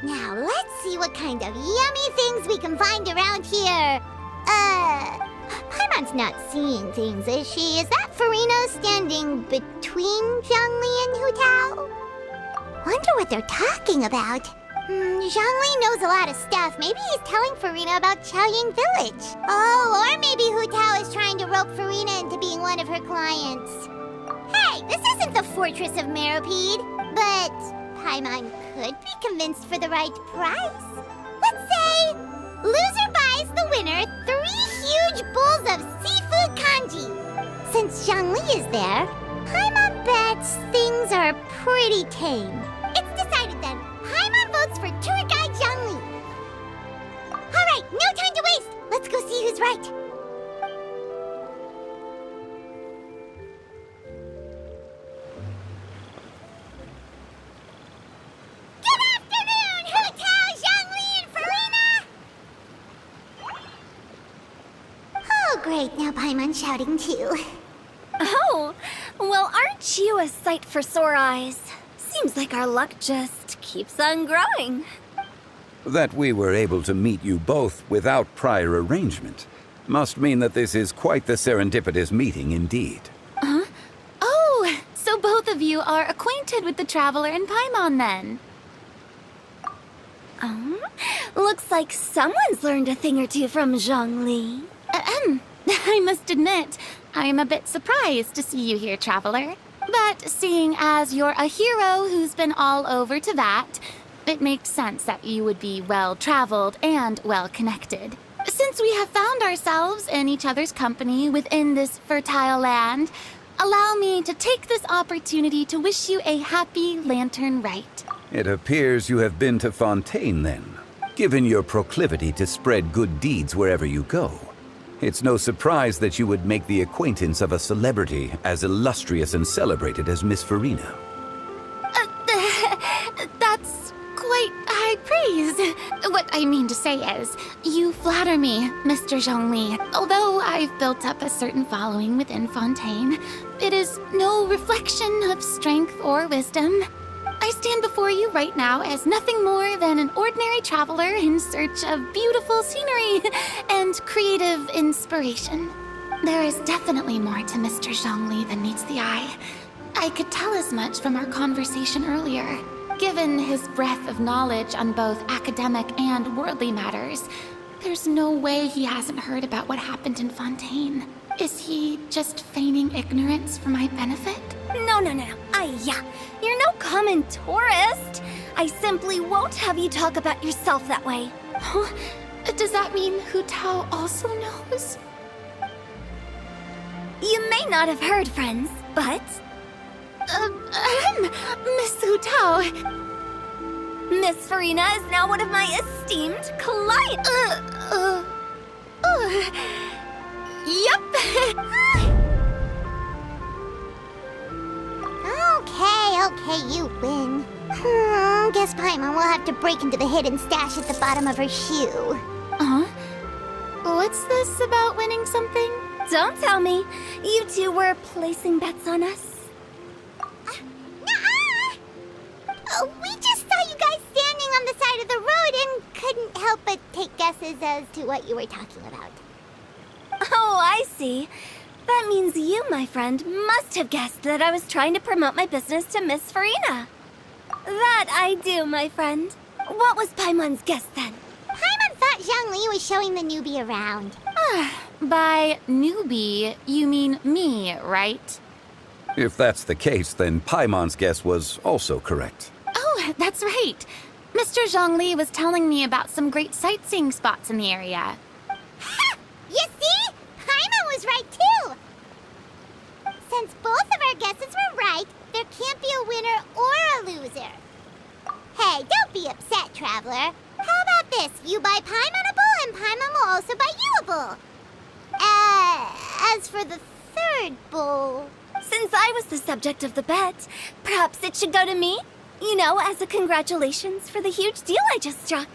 Now, let's see what kind of yummy things we can find around here. Paimon's not seeing things, is she? Is that Farina standing between Zhongli and Hu Tao? Wonder what they're talking about. Zhongli knows a lot of stuff. Maybe he's telling Farina about Chaoying Village. Oh, or maybe Hu Tao is trying to rope Farina into being one of her clients. Hey, this isn't the Fortress of Meropide, but Paimon could be convinced for the right price. Let's say, loser buys the winner 3 huge bowls of seafood kanji. Since Zhongli is there, Paimon bets things are pretty tame. It's decided then. Paimon votes for tour guide Zhongli. All right, no time to waste. Let's go see who's right. Great, now Paimon's shouting too. Oh, well, aren't you a sight for sore eyes? Seems like our luck just keeps on growing. That we were able to meet you both without prior arrangement must mean that this is quite the serendipitous meeting indeed. Huh? Oh, so both of you are acquainted with the Traveler and Paimon then? Looks like someone's learned a thing or two from Zhongli. I must admit, I am a bit surprised to see you here, Traveler. But seeing as you're a hero who's been all over Teyvat, it makes sense that you would be well-traveled and well-connected. Since we have found ourselves in each other's company within this fertile land, allow me to take this opportunity to wish you a happy Lantern Rite. It appears you have been to Fontaine then, given your proclivity to spread good deeds wherever you go. It's no surprise that you would make the acquaintance of a celebrity as illustrious and celebrated as Miss Farina. That's quite high praise. What I mean to say is, you flatter me, Mr. Zhongli. Although I've built up a certain following within Fontaine, it is no reflection of strength or wisdom. I stand before you right now as nothing more than an ordinary traveler in search of beautiful scenery and creative inspiration. There is definitely more to Mr. Zhongli than meets the eye. I could tell as much from our conversation earlier. Given his breadth of knowledge on both academic and worldly matters, there's no way he hasn't heard about what happened in Fontaine. Is he just feigning ignorance for my benefit? No. You're no common tourist. I simply won't have you talk about yourself that way. Huh? Does that mean Hu Tao also knows? You may not have heard, friends, but... Miss Hu Tao. Miss Farina is now one of my esteemed clients. Yep. Okay, you win. Guess Paimon will have to break into the hidden stash at the bottom of her shoe. What's this about winning something? Don't tell me. You two were placing bets on us. Nuh-uh! We just saw you guys standing on the side of the road and couldn't help but take guesses as to what you were talking about. Oh, I see. That means you, my friend, must have guessed that I was trying to promote my business to Miss Farina. That I do, my friend. What was Paimon's guess then? Paimon thought Zhongli was showing the newbie around. By newbie, you mean me, right? If that's the case, then Paimon's guess was also correct. Oh, that's right. Mr. Zhongli was telling me about some great sightseeing spots in the area. Ha! You see? Paimon was right too! Since both of our guesses were right, there can't be a winner or a loser. Hey, don't be upset, Traveler. How about this? You buy Paimon a bowl, and Paimon will also buy you a bowl. As for the third bowl... Since I was the subject of the bet, perhaps it should go to me? You know, as a congratulations for the huge deal I just struck.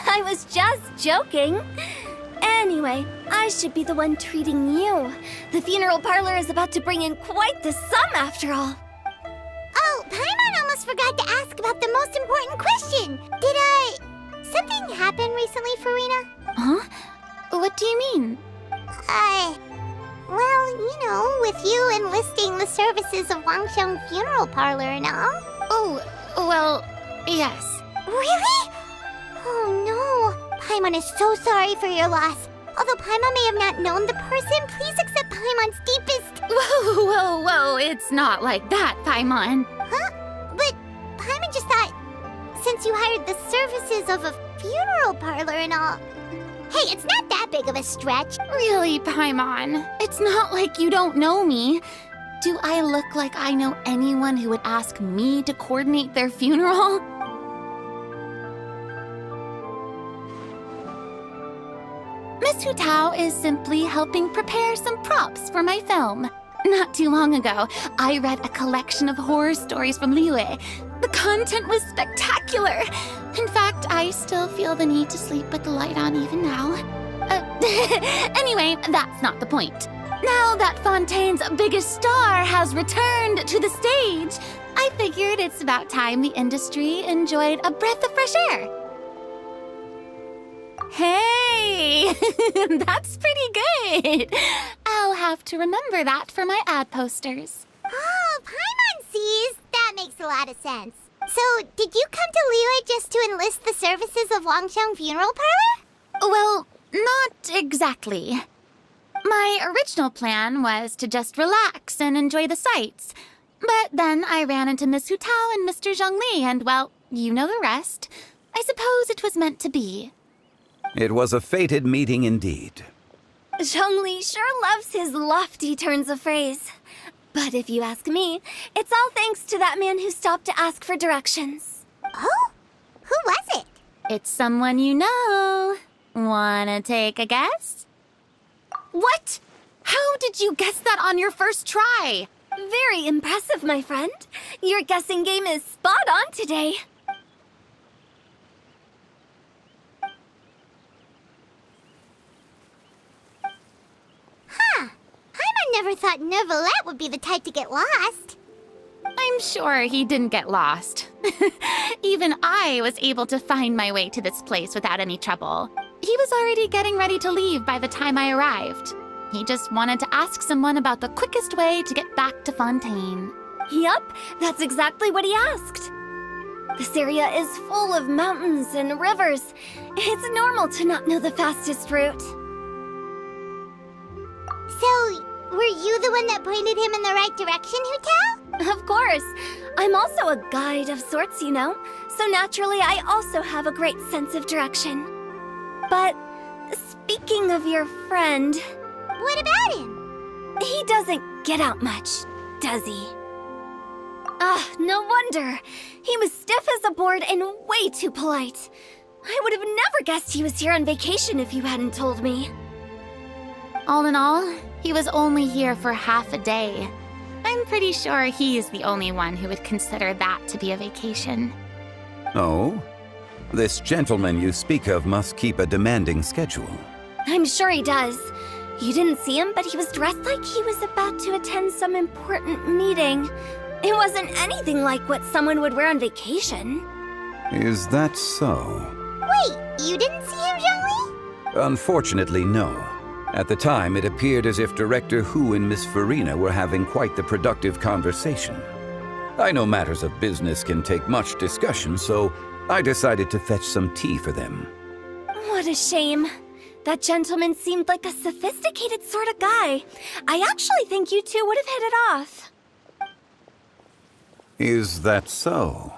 I was just joking. Anyway, I should be the one treating you. The funeral parlor is about to bring in quite the sum after all. Oh, Paimon almost forgot to most important question. Did, something happen recently, Farina? Huh? What do you mean? Well, you know, with you enlisting the services of Wangsheng Funeral Parlor and all. Oh, well, yes. Really? Oh no. Paimon is so sorry for your loss. Although Paimon may have not known the person, please accept Paimon's deepest... Whoa, it's not like that, Paimon. Huh? But Paimon just thought, since you hired the services of a funeral parlor and all... Hey, it's not that big of a stretch. Really, Paimon? It's not like you don't know me. Do I look like I know anyone who would ask me to coordinate their funeral? Miss Hu Tao is simply helping prepare some props for my film. Not too long ago, I read a collection of horror stories from Liyue. The content was spectacular. In fact, I still feel the need to sleep with the light on even now. Anyway, that's not the point. Now that Fontaine's biggest star has returned to the stage, I figured it's about time the industry enjoyed a breath of fresh air. Hey, that's pretty good. I'll have to remember that for my ad posters. Oh, Paimon sees. That makes a lot of sense. So, did you come to Liyue just to enlist the services of Wangsheng Funeral Parlor? Well, not exactly. My original plan was to just relax and enjoy the sights. But then I ran into Miss Hu Tao and Mr. Zhongli, and well, you know the rest. I suppose it was meant to be. It was a fated meeting indeed. Zhongli sure loves his lofty turns of phrase. But if you ask me, it's all thanks to that man who stopped to ask for directions. Oh? Who was it? It's someone you know. Wanna take a guess? What? How did you guess that on your first try? Very impressive, my friend. Your guessing game is spot on today. Huh. Paimon never thought Neuvillette would be the type to get lost. I'm sure he didn't get lost. Even I was able to find my way to this place without any trouble. He was already getting ready to leave by the time I arrived. He just wanted to ask someone about the quickest way to get back to Fontaine. Yup, that's exactly what he asked. This area is full of mountains and rivers. It's normal to not know the fastest route. So, were you the one that pointed him in the right direction, Hu Tao? Of course. I'm also a guide of sorts, you know. So naturally, I also have a great sense of direction. But speaking of your friend... What about him? He doesn't get out much, does he? No wonder. He was stiff as a board and way too polite. I would have never guessed he was here on vacation if you hadn't told me. All in all, he was only here for half a day. I'm pretty sure he's the only one who would consider that to be a vacation. Oh? This gentleman you speak of must keep a demanding schedule. I'm sure he does. You didn't see him, but he was dressed like he was about to attend some important meeting. It wasn't anything like what someone would wear on vacation. Is that so? Wait, you didn't see him, Zhongli? Unfortunately, no. At the time, it appeared as if Director Hu and Miss Farina were having quite the productive conversation. I know matters of business can take much discussion, so I decided to fetch some tea for them. What a shame. That gentleman seemed like a sophisticated sort of guy. I actually think you two would have hit it off. Is that so?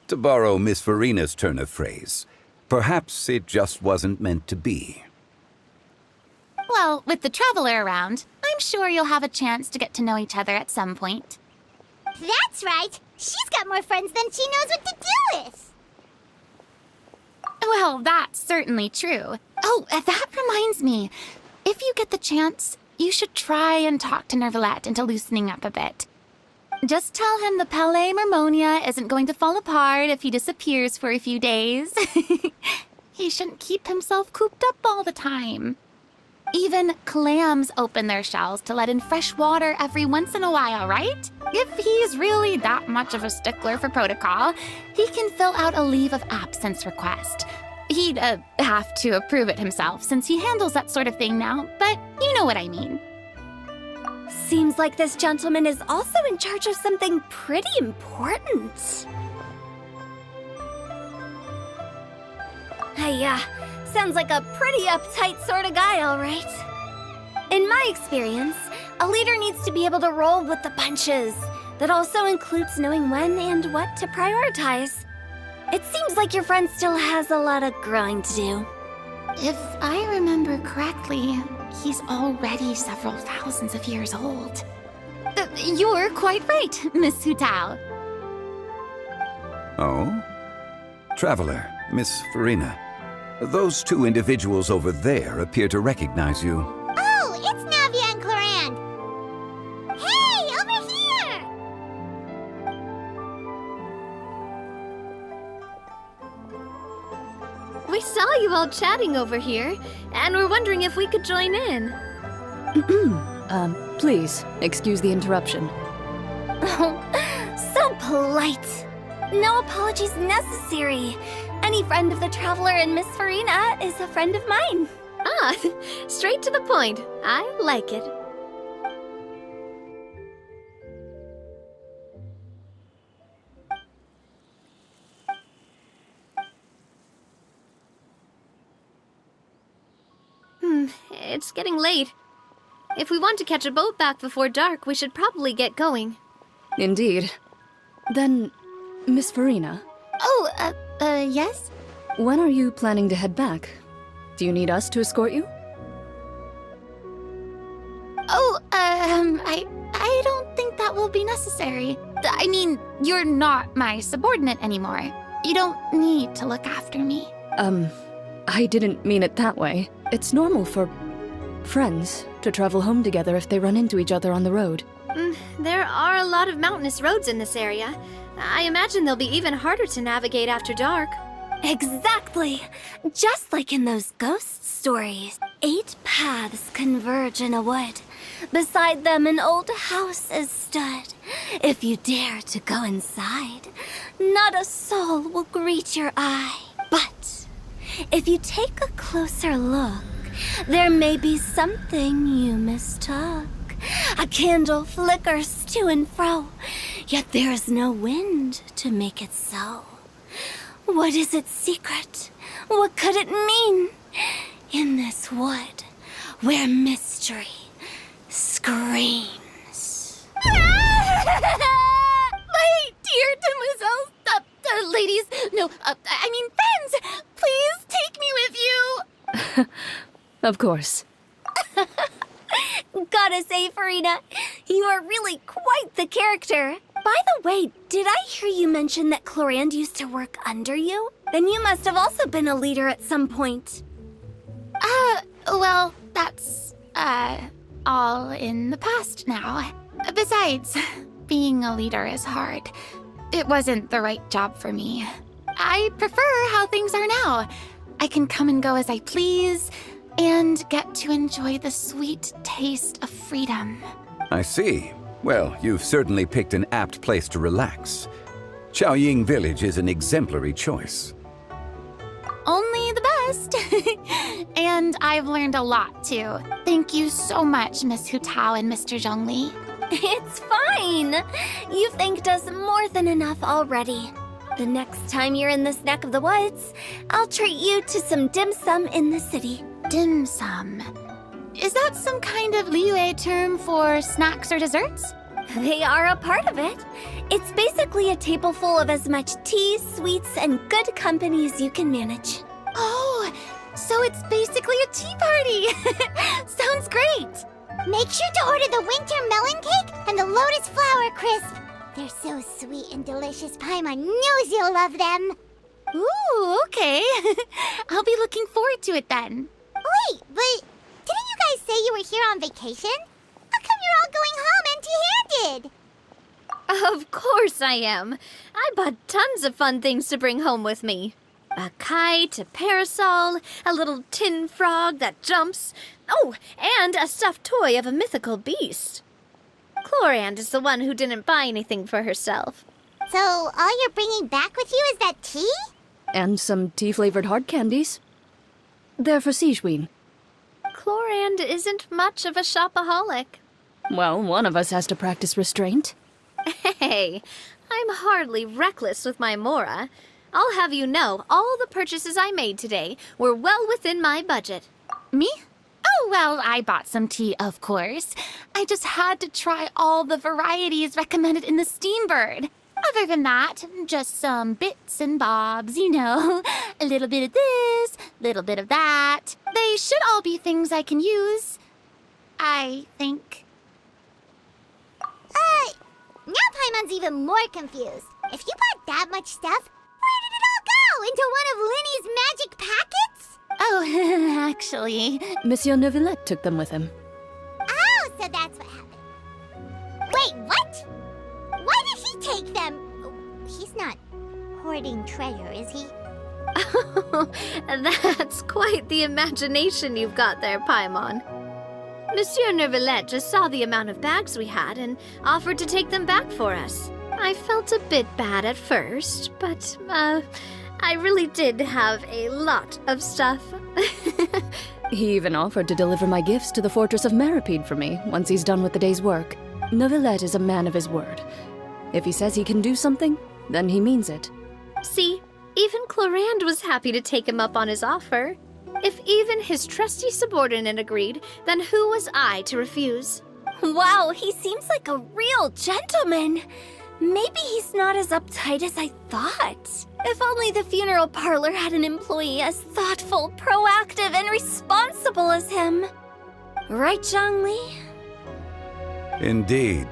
To borrow Miss Farina's turn of phrase, perhaps it just wasn't meant to be. Well, with the traveler around, I'm sure you'll have a chance to get to know each other at some point. That's right. She's got more friends than she knows what to do with. Well, that's certainly true. Oh, that reminds me. If you get the chance, You should try and talk to Nervalette into loosening up a bit. Just tell him the Palais Mermonia isn't going to fall apart if he disappears for a few days. He shouldn't keep himself cooped up all the time. Even clams open their shells to let in fresh water every once in a while, right? If he's really that much of a stickler for protocol, he can fill out a leave of absence request. He'd have to approve it himself since he handles that sort of thing now, but you know what I mean. Seems like this gentleman is also in charge of something pretty important. Hey, sounds like a pretty uptight sort of guy, all right. In my experience, a leader needs to be able to roll with the punches. That also includes knowing when and what to prioritize. It seems like your friend still has a lot of growing to do. If I remember correctly, he's already several thousands of years old. You're quite right, Miss Hu Tao. Oh? Traveler, Miss Farina. Those two individuals over there appear to recognize you. Oh, it's Navia and Clorand. Hey, over here! We saw you all chatting over here, and we're wondering if we could join in. Please, excuse the interruption. Oh, so polite. No apologies necessary. Any friend of the Traveler and Miss Farina is a friend of mine. Ah, straight to the point. I like it. It's getting late. If we want to catch a boat back before dark, we should probably get going. Indeed. Then, Miss Farina, Oh, yes? when are you planning to head back? Do you need us to escort you? Oh, I don't think that will be necessary. I mean, you're not my subordinate anymore. You don't need to look after me. I didn't mean it that way. It's normal for friends to travel home together if they run into each other on the road. There are a lot of mountainous roads in this area. I imagine they'll be even harder to navigate after dark. Exactly. Just like in those ghost stories. 8 paths converge in a wood. Beside them an old house is stood. If you dare to go inside, not a soul will greet your eye. But if you take a closer look, there may be something you mistook. A candle flickers to and fro, yet there is no wind to make it so. What is its secret? What could it mean? In this wood, where mystery screams. My dear demoiselles, ladies, no, I mean friends, please take me with you. Of course. Gotta say, Farina, you are really quite the character. By the way, did I hear you mention that Clorand used to work under you? Then you must have also been a leader at some point. Well, that's, all in the past now. Besides, being a leader is hard. It wasn't the right job for me. I prefer how things are now. I can come and go as I please, and get to enjoy the sweet taste of freedom. I see. Well, you've certainly picked an apt place to relax. Chaoying Village is an exemplary choice. Only the best. And I've learned a lot, too. Thank you so much, Miss Hu Tao and Mr. Zhongli. It's fine. You thanked us more than enough already. The next time you're in this neck of the woods, I'll treat you to some dim sum in the city. Dim sum. Is that some kind of Liyue term for snacks or desserts? They are a part of it. It's basically a table full of as much tea, sweets, and good company as you can manage. Oh, so it's basically a tea party. Sounds great. Make sure to order the winter melon cake and the lotus flower crisp. They're so sweet and delicious, Paimon knows you'll love them. Ooh, okay. I'll be looking forward to it then. Wait, but didn't you guys say you were here on vacation? How come you're all going home empty-handed? Of course I am. I bought tons of fun things to bring home with me. A kite, a parasol, a little tin frog that jumps. Oh, and a stuffed toy of a mythical beast. Chlorand is the one who didn't buy anything for herself. So all you're bringing back with you is that tea? And some tea-flavored hard candies. They're for Sigewinne. Chlorand isn't much of a shopaholic. Well, one of us has to practice restraint. Hey, I'm hardly reckless with my Mora. I'll have you know, all the purchases I made today were well within my budget. Me? Oh, well, I bought some tea, of course. I just had to try all the varieties recommended in the Steambird. Other than that, just some bits and bobs, you know. A little bit of this, little bit of that. They should all be things I can use, I think. Now Paimon's even more confused. If you bought that much stuff, where did it all go? Into one of Linny's magic packets? Oh, actually, Monsieur Neuvillette took them with him. Oh, so that's what happened. Wait, what? Why did he take them? He's not hoarding treasure, is he? That's quite the imagination you've got there, Paimon. Monsieur Neuvillette just saw the amount of bags we had and offered to take them back for us. I felt a bit bad at first, but, I really did have a lot of stuff. He even offered to deliver my gifts to the Fortress of Meripede for me once he's done with the day's work. Neuvillette is a man of his word. If he says he can do something, then he means it. See, even Chlorand was happy to take him up on his offer. If even his trusty subordinate agreed, then who was I to refuse? Wow, he seems like a real gentleman. Maybe he's not as uptight as I thought. If only the funeral parlor had an employee as thoughtful, proactive, and responsible as him. Right, Zhongli? Indeed.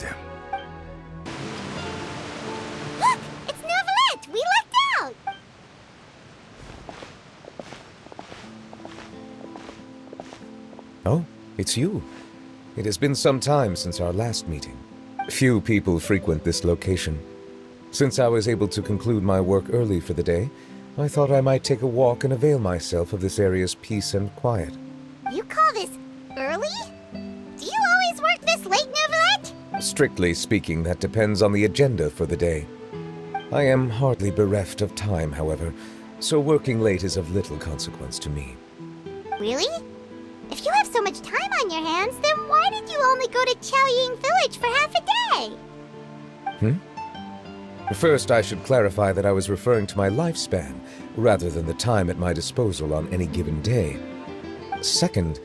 Look! It's Neuvillette! We lucked out! Oh, it's you. It has been some time since our last meeting. Few people frequent this location. Since I was able to conclude my work early for the day, I thought I might take a walk and avail myself of this area's peace and quiet. You call this early? Do you always work this late, Neuvillette? Strictly speaking, that depends on the agenda for the day. I am hardly bereft of time, however, so working late is of little consequence to me. Really? If you have so much time on your hands, then why did you only go to Chaoying Village for half a day? First, I should clarify that I was referring to my lifespan, rather than the time at my disposal on any given day. Second,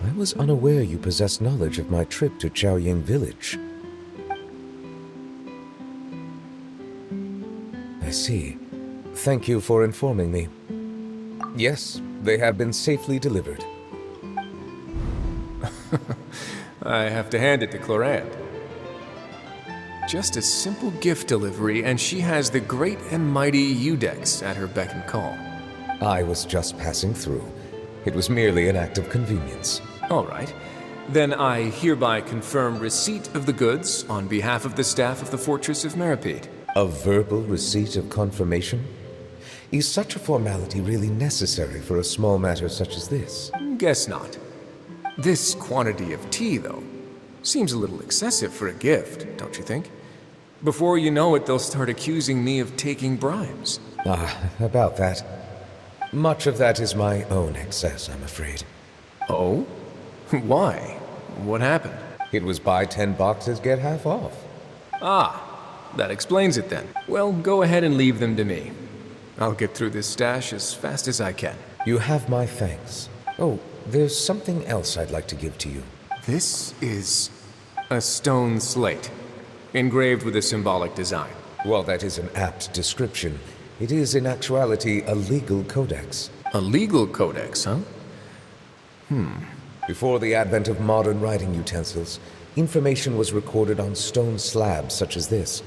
I was unaware you possessed knowledge of my trip to Chaoying Village. I see. Thank you for informing me. Yes, they have been safely delivered. I have to hand it to Chlorand. Just a simple gift delivery, and she has the great and mighty Udex at her beck and call. I was just passing through. It was merely an act of convenience. All right. Then I hereby confirm receipt of the goods on behalf of the staff of the Fortress of Meripede. A verbal receipt of confirmation? Is such a formality really necessary for a small matter such as this? Guess not. This quantity of tea, though, seems a little excessive for a gift, don't you think? Before you know it, they'll start accusing me of taking bribes. About that. Much of that is my own excess, I'm afraid. Oh? Why? What happened? It was buy 10 boxes, get half off. Ah, that explains it then. Well, go ahead and leave them to me. I'll get through this stash as fast as I can. You have my thanks. Oh, there's something else I'd like to give to you. This is a stone slate, engraved with a symbolic design. While that is an apt description, it is in actuality a legal codex. A legal codex, huh? Before the advent of modern writing utensils, information was recorded on stone slabs such as this.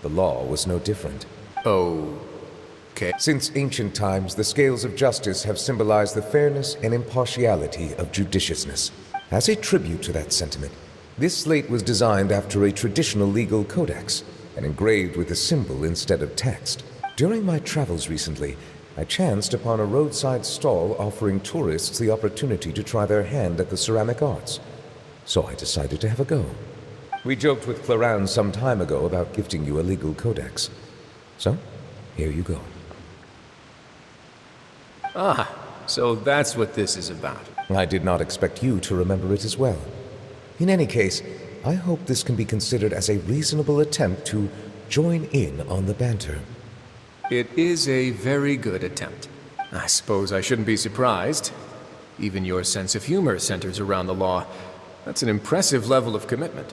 The law was no different. Okay. Since ancient times, the scales of justice have symbolized the fairness and impartiality of judiciousness. As a tribute to that sentiment, this slate was designed after a traditional legal codex and engraved with a symbol instead of text. During my travels recently, I chanced upon a roadside stall offering tourists the opportunity to try their hand at the ceramic arts, so I decided to have a go. We joked with Clarence some time ago about gifting you a legal codex. So, here you go. Ah, so that's what this is about. I did not expect you to remember it as well. In any case, I hope this can be considered as a reasonable attempt to join in on the banter. It is a very good attempt. I suppose I shouldn't be surprised. Even your sense of humor centers around the law. That's an impressive level of commitment.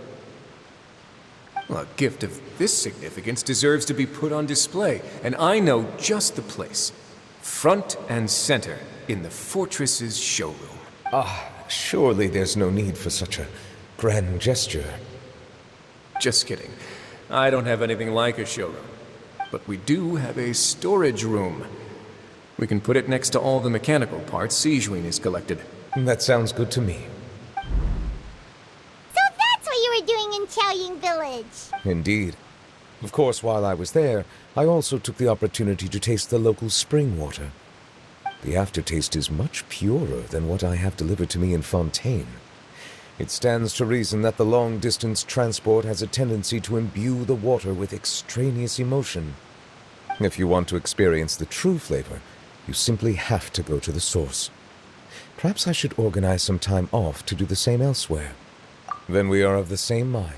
Well, a gift of this significance deserves to be put on display, and I know just the place. Front and center in the fortress's showroom. Surely there's no need for such a grand gesture. Just kidding. I don't have anything like a showroom. But we do have a storage room. We can put it next to all the mechanical parts Sijuin has collected. That sounds good to me. So that's what you were doing in Chaoying Village. Indeed. Of course, while I was there, I also took the opportunity to taste the local spring water. The aftertaste is much purer than what I have delivered to me in Fontaine. It stands to reason that the long-distance transport has a tendency to imbue the water with extraneous emotion. If you want to experience the true flavor, you simply have to go to the source. Perhaps I should organize some time off to do the same elsewhere. Then we are of the same mind.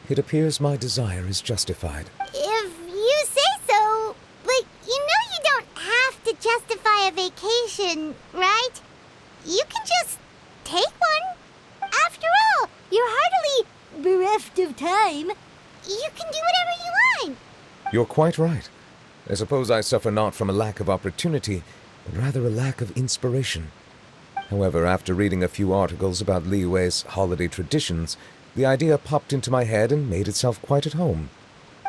It appears my desire is justified. If you say so, but you know you don't have to justify a vacation, right? You can just take one. After all, you're hardly bereft of time. You can do whatever you want. You're quite right. I suppose I suffer not from a lack of opportunity, but rather a lack of inspiration. However, after reading a few articles about Liyue's holiday traditions, the idea popped into my head and made itself quite at home.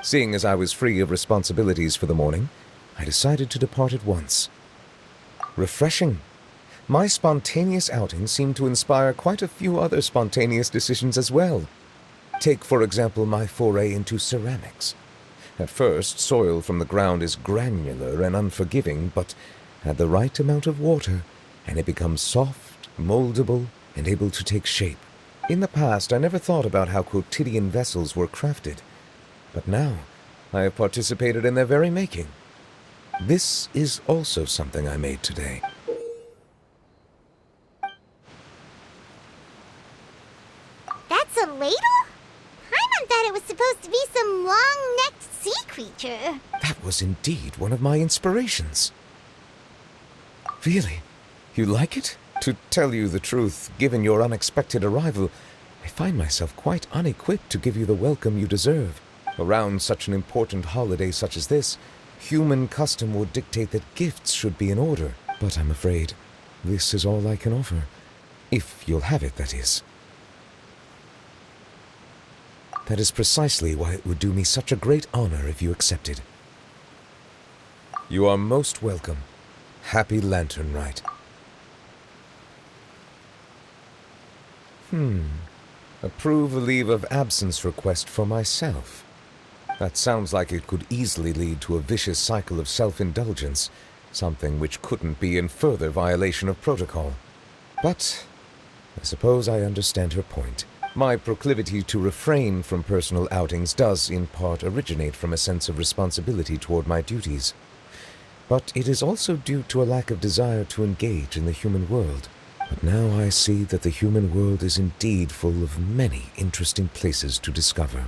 Seeing as I was free of responsibilities for the morning, I decided to depart at once. Refreshing. My spontaneous outing seemed to inspire quite a few other spontaneous decisions as well. Take, for example, my foray into ceramics. At first, soil from the ground is granular and unforgiving, but add the right amount of water, and it becomes soft, moldable, and able to take shape. In the past, I never thought about how quotidian vessels were crafted, but now I have participated in their very making. This is also something I made today. That's a ladle? Paimon thought it was supposed to be some long-necked sea creature. That was indeed one of my inspirations. Really? You like it? To tell you the truth, given your unexpected arrival, I find myself quite unequipped to give you the welcome you deserve. Around such an important holiday such as this, human custom would dictate that gifts should be in order. But I'm afraid this is all I can offer. If you'll have it, that is. That is precisely why it would do me such a great honor if you accepted. You are most welcome. Happy Lantern Rite. Approve a leave of absence request for myself. That sounds like it could easily lead to a vicious cycle of self-indulgence, something which couldn't be in further violation of protocol. But I suppose I understand her point. My proclivity to refrain from personal outings does, in part, originate from a sense of responsibility toward my duties. But it is also due to a lack of desire to engage in the human world. But now I see that the human world is indeed full of many interesting places to discover.